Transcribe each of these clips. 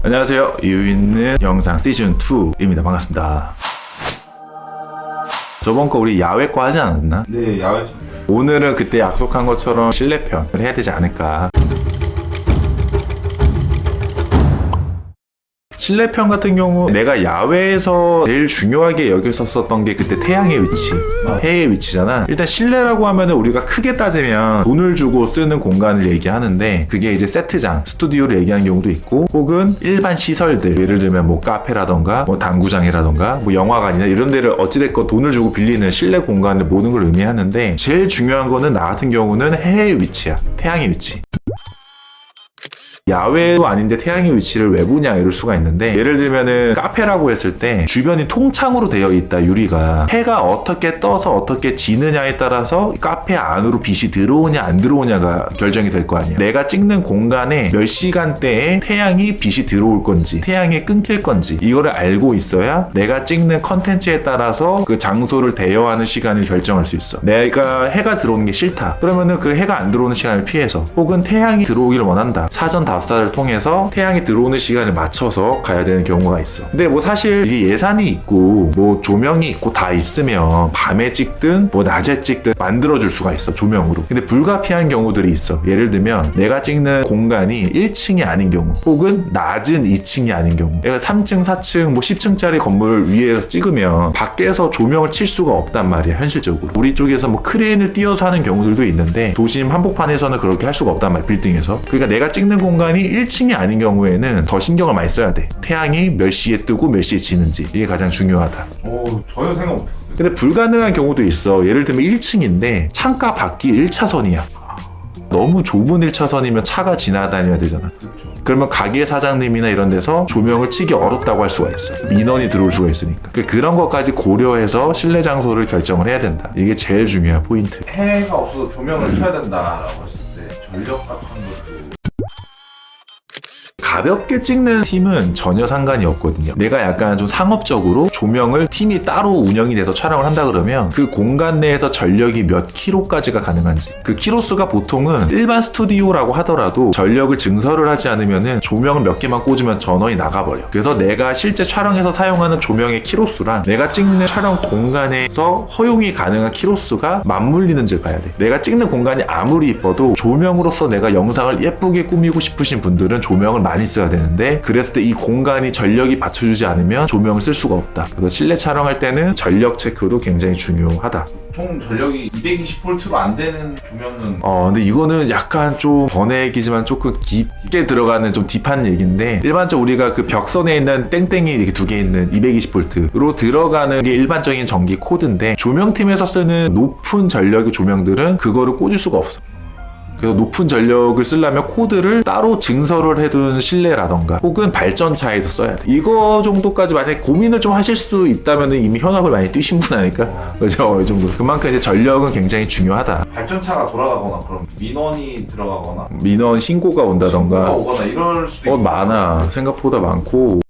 안녕하세요. 이유 있는 영상 시즌2입니다. 반갑습니다. 저번 거 우리 야외과 하지 않았나? 네, 야외죠. 오늘은 그때 약속한 것처럼 실내편을 해야 되지 않을까. 실내편 같은 경우 내가 야외에서 제일 중요하게 여겼었던 게 그때 태양의 위치, 해의 위치잖아. 일단 실내라고 하면은 우리가 크게 따지면 돈을 주고 쓰는 공간을 얘기하는데, 그게 이제 세트장, 스튜디오를 얘기하는 경우도 있고, 혹은 일반 시설들, 예를 들면 뭐 카페라던가 뭐 당구장이라던가 뭐 영화관이나 이런 데를 어찌됐건 돈을 주고 빌리는 실내 공간을 모든 걸 의미하는데, 제일 중요한 거는 나 같은 경우는 해의 위치야. 태양의 위치. 야외도 아닌데 태양의 위치를 왜 보냐 이럴 수가 있는데, 예를 들면은 카페라고 했을 때 주변이 통창으로 되어 있다. 유리가 해가 어떻게 떠서 어떻게 지느냐에 따라서 카페 안으로 빛이 들어오냐 안 들어오냐가 결정이 될 거 아니야. 내가 찍는 공간에 몇 시간대에 태양이 빛이 들어올 건지 태양이 끊길 건지 이거를 알고 있어야 내가 찍는 컨텐츠에 따라서 그 장소를 대여하는 시간을 결정할 수 있어. 내가 해가 들어오는 게 싫다 그러면은 그 해가 안 들어오는 시간을 피해서, 혹은 태양이 들어오기를 원한다, 사전 답사를 통해서 태양이 들어오는 시간을 맞춰서 가야 되는 경우가 있어. 근데 뭐 사실 이게 예산이 있고 뭐 조명이 있고 다 있으면 밤에 찍든 뭐 낮에 찍든 만들어줄 수가 있어, 조명으로. 근데 불가피한 경우들이 있어. 예를 들면 내가 찍는 공간이 1층이 아닌 경우, 혹은 낮은 2층이 아닌 경우. 내가 3층 4층 뭐 10층짜리 건물 위에서 찍으면 밖에서 조명을 칠 수가 없단 말이야, 현실적으로. 우리 쪽에서 뭐 크레인을 띄워서 하는 경우들도 있는데 도심 한복판에서는 그렇게 할 수가 없단 말이야, 빌딩에서. 그러니까 내가 찍는 공간이 1층이 아닌 경우에는 더 신경을 많이 써야 돼. 태양이 몇 시에 뜨고 몇 시에 지는지, 이게 가장 중요하다. 전혀 생각 못했어요. 근데 불가능한 경우도 있어. 예를 들면 1층인데 창가 밖이 1차선이야. 너무 좁은 1차선이면 차가 지나다녀야 되잖아. 그렇죠. 그러면 가게 사장님이나 이런 데서 조명을 치기 어렵다고 할 수가 있어. 민원이 들어올 수가 있으니까. 그런 것까지 고려해서 실내 장소를 결정을 해야 된다. 이게 제일 중요한 포인트. 해가 없어도 조명을 켜야 된다라고 했을 때 전력 같은 것도 가볍게 찍는 팀은 전혀 상관이 없거든요. 내가 약간 좀 상업적으로 조명을 팀이 따로 운영이 돼서 촬영을 한다 그러면 그 공간 내에서 전력이 몇 킬로까지가 가능한지, 그 킬로수가 보통은 일반 스튜디오라고 하더라도 전력을 증설을 하지 않으면은 조명을 몇 개만 꽂으면 전원이 나가버려. 그래서 내가 실제 촬영에서 사용하는 조명의 킬로수랑 내가 찍는 촬영 공간에서 허용이 가능한 킬로수가 맞물리는지를 봐야 돼. 내가 찍는 공간이 아무리 이뻐도 조명으로서 내가 영상을 예쁘게 꾸미고 싶으신 분들은 조명을 많이 써야 되는데, 그랬을 때 이 공간이 전력이 받쳐주지 않으면 조명을 쓸 수가 없다. 그래서 실내 촬영할 때는 전력 체크도 굉장히 중요하다. 보통 전력이 220V로 안 되는 조명은 근데 이거는 약간 좀 번외기지만 조금 깊게 들어가는 좀 딥한 얘기인데, 일반적으로 우리가 그 벽선에 있는 땡땡이 이렇게 두 개 있는 220V로 들어가는 게 일반적인 전기 코드인데, 조명팀에서 쓰는 높은 전력의 조명들은 그거를 꽂을 수가 없어. 그래서 높은 전력을 쓰려면 코드를 따로 증설을 해둔 실내라던가 혹은 발전차에서 써야 돼. 이거 정도까지 만약에 고민을 좀 하실 수 있다면 이미 현업을 많이 뛰신 분 아닐까? 그죠? 이 정도. 그만큼 이제 전력은 굉장히 중요하다. 발전차가 돌아가거나 그럼 민원이 들어가거나 민원 신고가 온다던가 오거나 이럴 수도 있고 많아. 생각보다 많고.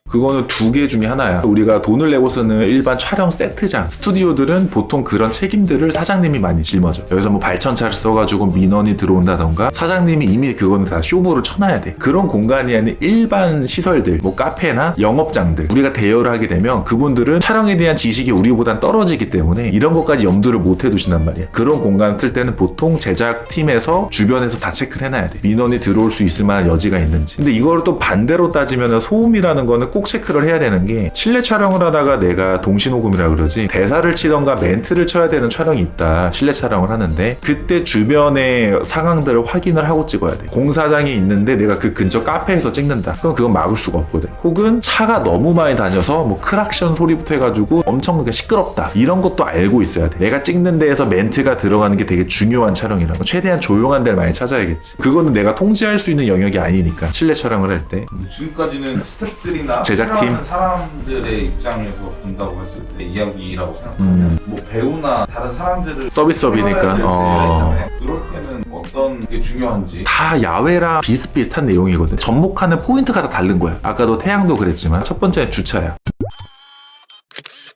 그거는 두 개 중에 하나야. 우리가 돈을 내고 쓰는 일반 촬영 세트장, 스튜디오들은 보통 그런 책임들을 사장님이 많이 짊어져. 여기서 뭐 발전차를 써가지고 민원이 들어온다던가, 사장님이 이미 그거는 다 쇼부를 쳐놔야 돼. 그런 공간이 아닌 일반 시설들, 뭐 카페나 영업장들, 우리가 대여를 하게 되면 그분들은 촬영에 대한 지식이 우리보단 떨어지기 때문에 이런 것까지 염두를 못 해두신단 말이야. 그런 공간 쓸 때는 보통 제작팀에서 주변에서 다 체크를 해놔야 돼. 민원이 들어올 수 있을 만한 여지가 있는지. 근데 이걸 또 반대로 따지면 소음이라는 거는 꼭 체크를 해야 되는 게, 실내 촬영을 하다가 내가 동시녹음이라 그러지, 대사를 치던가 멘트를 쳐야 되는 촬영이 있다. 실내 촬영을 하는데 그때 주변의 상황들을 확인을 하고 찍어야 돼. 공사장이 있는데 내가 그 근처 카페에서 찍는다. 그럼 그건 막을 수가 없거든. 혹은 차가 너무 많이 다녀서 뭐 크락션 소리부터 해가지고 엄청 시끄럽다. 이런 것도 알고 있어야 돼. 내가 찍는 데에서 멘트가 들어가는 게 되게 중요한 촬영이라고. 최대한 조용한 데를 많이 찾아야겠지. 그거는 내가 통제할 수 있는 영역이 아니니까, 실내 촬영을 할 때. 지금까지는 스태프들이나 제작팀? 촬영하는 사람들의 입장에서 본다고 했을 때 이야기라고 생각하면 뭐 배우나 다른 사람들을 서비스업이니까. 있잖아요. 그럴 때는 어떤 게 중요한지 다 야외랑 비슷비슷한 내용이거든. 접목하는 포인트가 다 다른 거야. 아까도 태양도 그랬지만 첫 번째는 주차야.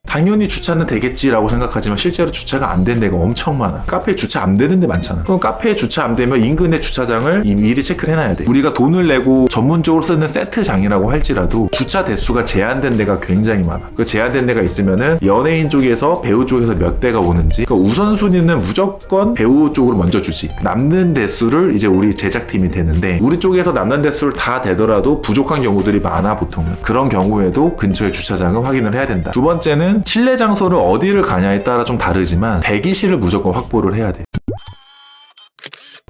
당연히 주차는 되겠지라고 생각하지만 실제로 주차가 안 된 데가 엄청 많아. 카페에 주차 안 되는 데 많잖아. 그럼 카페에 주차 안 되면 인근의 주차장을 미리 체크를 해놔야 돼. 우리가 돈을 내고 전문적으로 쓰는 세트장이라고 할지라도 주차 대수가 제한된 데가 굉장히 많아. 그 제한된 데가 있으면은 연예인 쪽에서 배우 쪽에서 몇 대가 오는지, 그러니까 우선순위는 무조건 배우 쪽으로 먼저 주지. 남는 대수를 이제 우리 제작팀이 되는데, 우리 쪽에서 남는 대수를 다 되더라도 부족한 경우들이 많아. 보통은 그런 경우에도 근처에 주차장을 확인을 해야 된다. 두 번째는 실내 장소를 어디를 가냐에 따라 좀 다르지만 대기실을 무조건 확보를 해야 돼.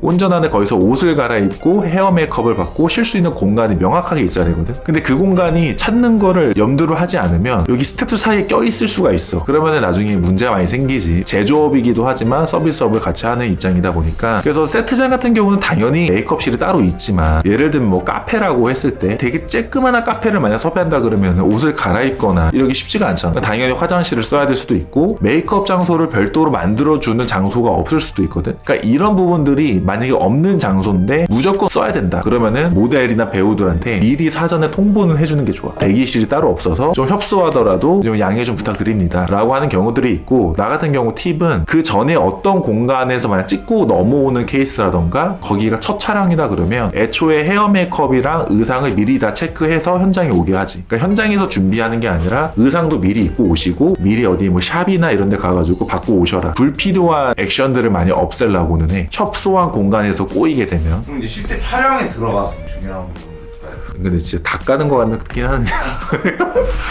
온전한데 거기서 옷을 갈아입고 헤어 메이크업을 받고 쉴 수 있는 공간이 명확하게 있어야 되거든. 근데 그 공간이 찾는 거를 염두를 하지 않으면 여기 스태프들 사이에 껴있을 수가 있어. 그러면 나중에 문제가 많이 생기지. 제조업이기도 하지만 서비스업을 같이 하는 입장이다 보니까. 그래서 세트장 같은 경우는 당연히 메이크업실이 따로 있지만, 예를 들면 뭐 카페라고 했을 때 되게 쬐끄만한 카페를 만약 섭외한다 그러면 옷을 갈아입거나 이러기 쉽지가 않잖아. 당연히 화장실을 써야 될 수도 있고 메이크업 장소를 별도로 만들어주는 장소가 없을 수도 있거든. 그러니까 이런 부분들이 만약에 없는 장소인데 무조건 써야 된다 그러면은 모델이나 배우들한테 미리 사전에 통보는 해주는 게 좋아. 대기실이 따로 없어서 좀 협소하더라도 좀 양해 좀 부탁드립니다 라고 하는 경우들이 있고, 나 같은 경우 팁은 그 전에 어떤 공간에서 만약 찍고 넘어오는 케이스라던가 거기가 첫 촬영이다 그러면 애초에 헤어 메이크업이랑 의상을 미리 다 체크해서 현장에 오게 하지. 그러니까 현장에서 준비하는 게 아니라 의상도 미리 입고 오시고 미리 어디 뭐 샵이나 이런 데 가가지고 받고 오셔라. 불필요한 액션들을 많이 없애려고는 해. 협소한 공간에서 꼬이게 되면. 그럼 이제 실제 촬영에 들어가서 중요한 부분이 있을까요? 근데 진짜 다 까는 것 같긴 하는데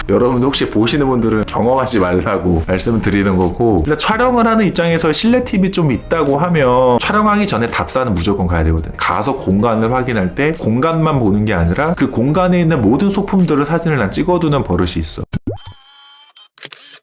여러분들 혹시 보시는 분들은 경험하지 말라고 말씀을 드리는 거고, 근데 촬영을 하는 입장에서 실내 팁이 좀 있다고 하면 촬영하기 전에 답사는 무조건 가야 되거든. 가서 공간을 확인할 때 공간만 보는 게 아니라 그 공간에 있는 모든 소품들을 사진을 난 찍어두는 버릇이 있어.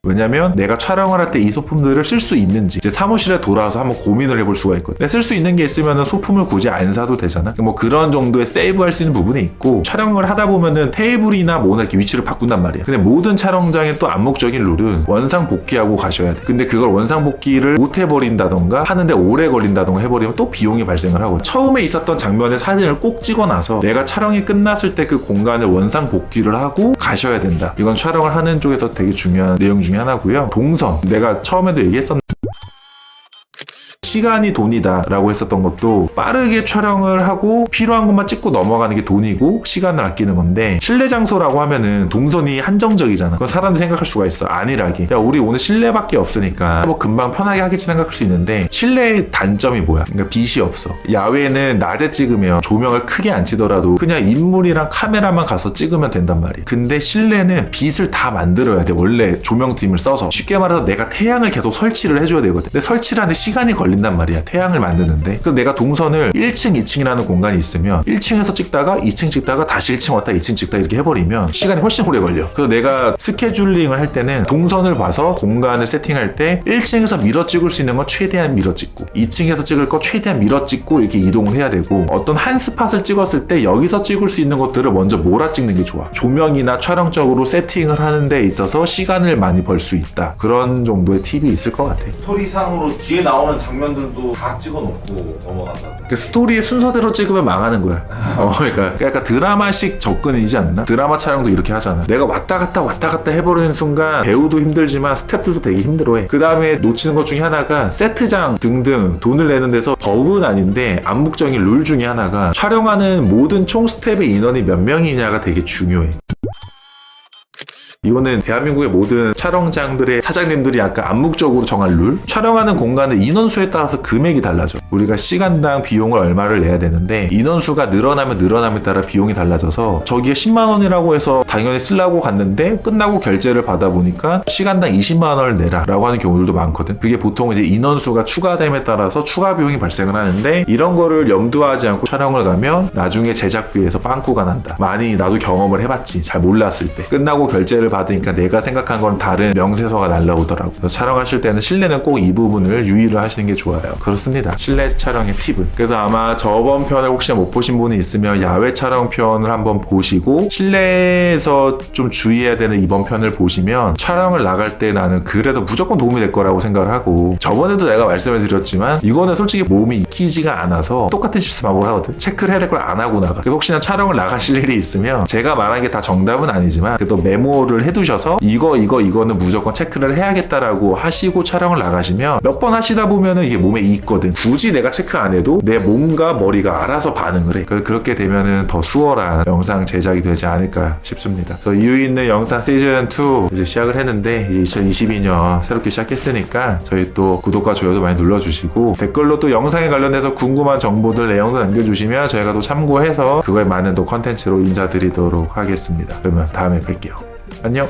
왜냐면 내가 촬영을 할 때 이 소품들을 쓸 수 있는지 이제 사무실에 돌아와서 한번 고민을 해볼 수가 있거든. 쓸 수 있는 게 있으면 소품을 굳이 안 사도 되잖아. 뭐 그런 정도의 세이브할 수 있는 부분이 있고, 촬영을 하다 보면은 테이블이나 뭐나 이렇게 위치를 바꾼단 말이야. 근데 모든 촬영장의 또 암묵적인 룰은 원상 복귀하고 가셔야 돼. 근데 그걸 원상 복귀를 못 해버린다던가 하는데 오래 걸린다던가 해버리면 또 비용이 발생을 하고, 처음에 있었던 장면의 사진을 꼭 찍어놔서 내가 촬영이 끝났을 때 그 공간을 원상 복귀를 하고 가셔야 된다. 이건 촬영을 하는 쪽에서 되게 중요한 내용 중에 하나고요. 동선, 내가 처음에도 얘기했었는데 시간이 돈이다 라고 했었던 것도, 빠르게 촬영을 하고 필요한 것만 찍고 넘어가는 게 돈이고 시간을 아끼는 건데, 실내 장소라고 하면은 동선이 한정적이잖아. 그건 사람들이 생각할 수가 있어. 안일하게, 야 우리 오늘 실내밖에 없으니까 뭐 금방 편하게 하겠지 생각할 수 있는데, 실내의 단점이 뭐야? 그러니까 빛이 없어. 야외는 낮에 찍으면 조명을 크게 안 치더라도 그냥 인물이랑 카메라만 가서 찍으면 된단 말이야. 근데 실내는 빛을 다 만들어야 돼. 원래 조명팀을 써서. 쉽게 말해서 내가 태양을 계속 설치를 해줘야 되거든. 근데 설치를 하는데 시간이 걸린단 말이야. 태양을 만드는데. 그럼 내가 동선을 1층, 2층이라는 공간이 있으면 1층에서 찍다가 2층 찍다가 다시 1층 왔다 2층 찍다 이렇게 해버리면 시간이 훨씬 오래 걸려. 그래서 내가 스케줄링을 할 때는 동선을 봐서 공간을 세팅할 때 1층에서 밀어 찍을 수 있는 건 최대한 밀어 찍고, 2층에서 찍을 거 최대한 밀어 찍고 이렇게 이동을 해야 되고, 어떤 한 스팟을 찍었을 때 여기서 찍을 수 있는 것들을 먼저 몰아 찍는 게 좋아. 조명이나 촬영적으로 세팅을 하는 데 있어서 시간을 많이 벌 수 있다. 그런 정도의 팁이 있을 것 같아. 스토리상으로 뒤에 나오는 장면들도 다 찍어놓고 넘어간다. 그 스토리의 순서대로 찍으면 망하는 거야. 그러니까 약간 드라마식 접근이지 않나? 드라마 촬영도 이렇게 하잖아. 내가 왔다 갔다 해버리는 순간 배우도 힘들지만 스태프들도 되게 힘들어해. 그 다음에 놓치는 것 중에 하나가 세트장 등등 돈을 내는 데서 버그는 아닌데 암묵적인 룰 중에 하나가, 촬영하는 모든 총 스텝의 인원이 몇 명이냐가 되게 중요해. 이거는 대한민국의 모든 촬영장들의 사장님들이 약간 암묵적으로 정한 룰? 촬영하는 공간의 인원수에 따라서 금액이 달라져. 우리가 시간당 비용을 얼마를 내야 되는데 인원수가 늘어나면 늘어남에 따라 비용이 달라져서, 저기에 10만 원이라고 해서 당연히 쓰려고 갔는데 끝나고 결제를 받아보니까 시간당 20만 원을 내라 라고 하는 경우들도 많거든. 그게 보통 이제 인원수가 추가됨에 따라서 추가 비용이 발생을 하는데, 이런 거를 염두하지 않고 촬영을 가면 나중에 제작비에서 빵꾸가 난다. 많이 나도 경험을 해봤지. 잘 몰랐을 때 끝나고 결제를 받으니까 내가 생각한 건 다른 명세서가 날라오더라고. 그래서 촬영하실 때는 실내는 꼭 이 부분을 유의를 하시는 게 좋아요. 그렇습니다. 실내 촬영의 팁은. 그래서 아마 저번 편을 혹시 못 보신 분이 있으면 야외 촬영 편을 한번 보시고, 실내에서 좀 주의해야 되는 이번 편을 보시면 촬영을 나갈 때 나는 그래도 무조건 도움이 될 거라고 생각을 하고, 저번에도 내가 말씀을 드렸지만 이거는 솔직히 몸이 익히지가 않아서 똑같은 실수 반복을 하거든. 체크를 해야 될 걸 안 하고 나가. 그래서 혹시나 촬영을 나가실 일이 있으면 제가 말한 게 다 정답은 아니지만 그래도 메모를 해두셔서 이거는 무조건 체크를 해야겠다라고 하시고 촬영을 나가시면 몇 번 하시다 보면은 이게 몸에 익거든. 굳이 내가 체크 안 해도 내 몸과 머리가 알아서 반응을 해. 그렇게 되면은 더 수월한 영상 제작이 되지 않을까 싶습니다. 이유 있는 영상 시즌2 이제 시작을 했는데 2022년 새롭게 시작했으니까 저희 또 구독과 좋아요도 많이 눌러주시고 댓글로 또 영상에 관련해서 궁금한 정보들 내용도 남겨주시면 저희가 또 참고해서 그거에 맞는 또 컨텐츠로 인사드리도록 하겠습니다. 그러면 다음에 뵐게요. 안녕.